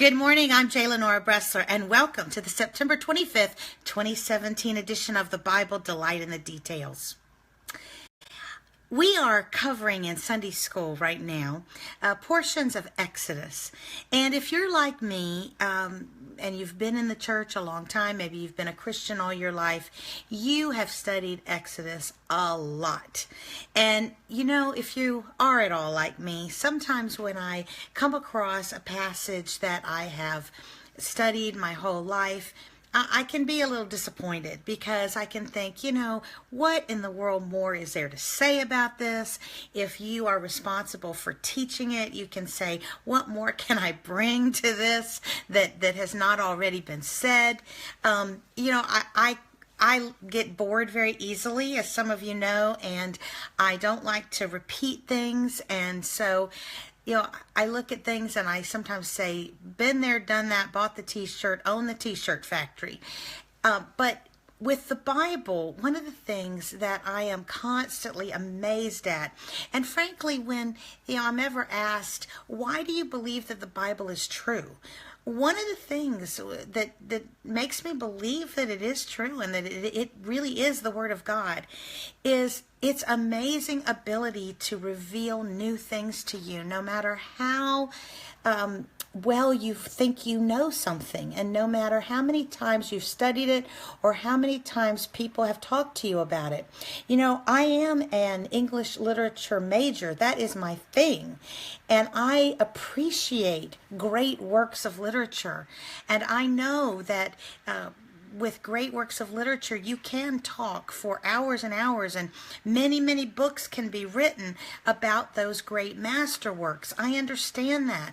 Good morning, I'm J. Lenora Bressler, and welcome to the September 25th, 2017 edition of the Bible Delight in the Details. We are covering in Sunday school right now portions of Exodus. And if you're like me, and you've been in the church a long time, maybe you've been a Christian all your life, you have studied Exodus a lot. And you know, if you are at all like me, sometimes when I come across a passage that I have studied my whole life, I can be a little disappointed because I can think, you know, what in the world more is there to say about this? If you are responsible for teaching it, you can say, what more can I bring to this that has not already been said? I get bored very easily, as some of you know, and I don't like to repeat things. And so, I look at things and I sometimes say, been there, done that, bought the t-shirt, own the t-shirt factory. But with the Bible, one of the things that I am constantly amazed at, and frankly, when I'm ever asked, why do you believe that the Bible is true? One of the things that makes me believe that it is true and that it really is the Word of God is its amazing ability to reveal new things to you, no matter how well you think you know something, and no matter how many times you've studied it or how many times people have talked to you about it. I am an English literature major. That is my thing. And I appreciate great works of literature. And I know that with great works of literature, you can talk for hours and hours, and many, many books can be written about those great masterworks. I understand that.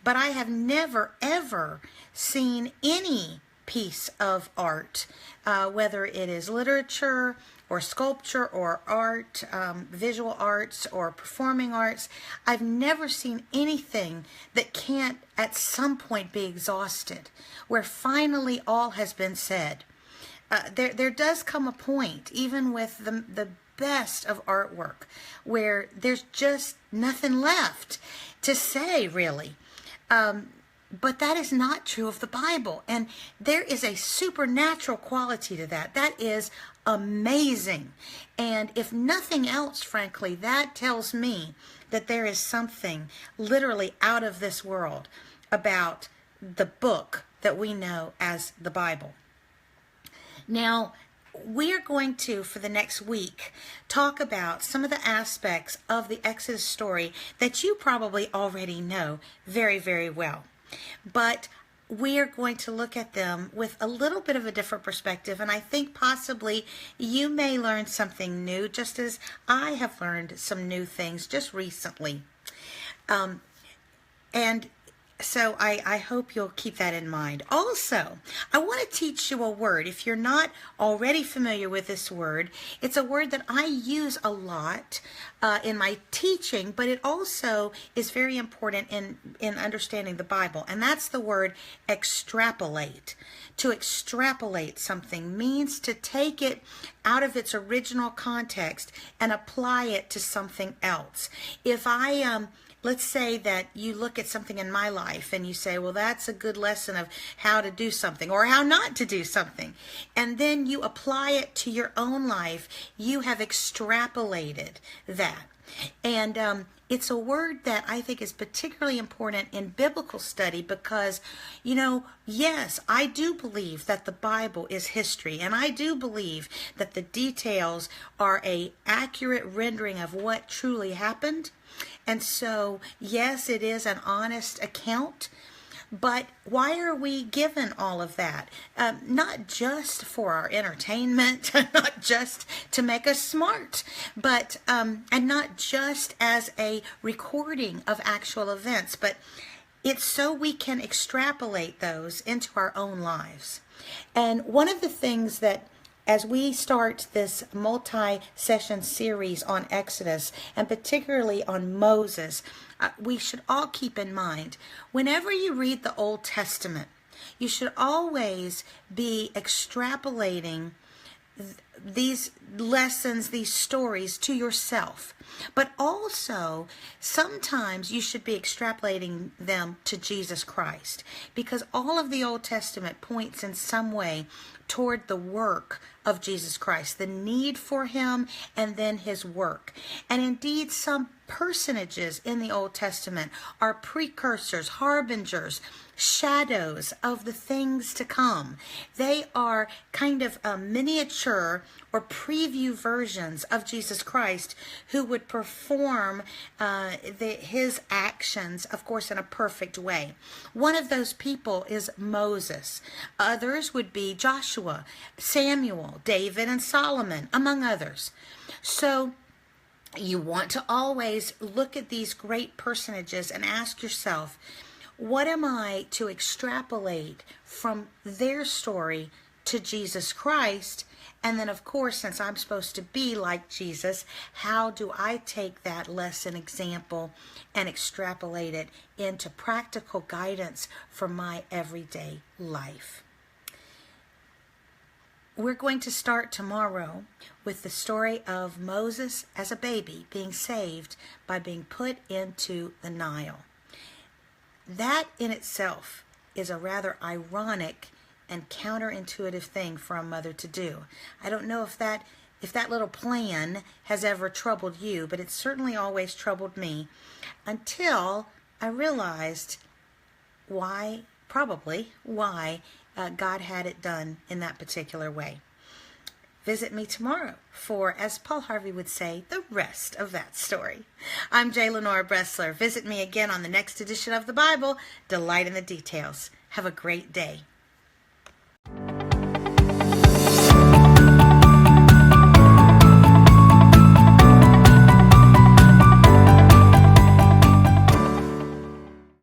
But I have never, ever seen any piece of art, whether it is literature or sculpture or art, visual arts or performing arts. I've never seen anything that can't at some point be exhausted, where finally all has been said. There does come a point, even with the best of artwork, where there's just nothing left to say, really. But that is not true of the Bible. And there is a supernatural quality to that. That is amazing. And if nothing else, frankly, that tells me that there is something literally out of this world about the book that we know as the Bible. Now, we are going to, for the next week, talk about some of the aspects of the Exodus story that you probably already know very, very well. But we are going to look at them with a little bit of a different perspective, and I think possibly you may learn something new, just as I have learned some new things just recently. And so I hope you'll keep that in mind. Also, I want to teach you a word. If you're not already familiar with this word, it's a word that I use a lot in my teaching, but it also is very important in understanding the Bible, and that's the word extrapolate. To extrapolate something means to take it out of its original context and apply it to something else. If let's say that you look at something in my life and you say, well, that's a good lesson of how to do something or how not to do something. And then you apply it to your own life. You have extrapolated that. And it's a word that I think is particularly important in biblical study because, yes, I do believe that the Bible is history, and I do believe that the details are an accurate rendering of what truly happened. And so, yes, it is an honest account, but why are we given all of that? Not just for our entertainment, not just to make us smart, but and not just as a recording of actual events, but it's so we can extrapolate those into our own lives. And one of the things that, as we start this multi-session series on Exodus, and particularly on Moses, we should all keep in mind, whenever you read the Old Testament, you should always be extrapolating these lessons, these stories to yourself. But also, sometimes you should be extrapolating them to Jesus Christ, because all of the Old Testament points in some way toward the work of Jesus Christ, the need for him, and then his work. And indeed, some personages in the Old Testament are precursors, harbingers, shadows of the things to come. They are kind of miniature or preview versions of Jesus Christ, who would perform his actions, of course, in a perfect way. One of those people is Moses. Others would be Joshua, Samuel, David, and Solomon, among others. So you want to always look at these great personages and ask yourself, what am I to extrapolate from their story to Jesus Christ? And then, of course, since I'm supposed to be like Jesus, how do I take that lesson example and extrapolate it into practical guidance for my everyday life? We're going to start tomorrow with the story of Moses as a baby being saved by being put into the Nile. That in itself is a rather ironic and counterintuitive thing for a mother to do. I don't know if that little plan has ever troubled you, but it certainly always troubled me until I realized why God had it done in that particular way. Visit me tomorrow for, as Paul Harvey would say, the rest of that story. I'm J. Lenora Bressler. Visit me again on the next edition of the Bible, Delight in the Details. Have a great day.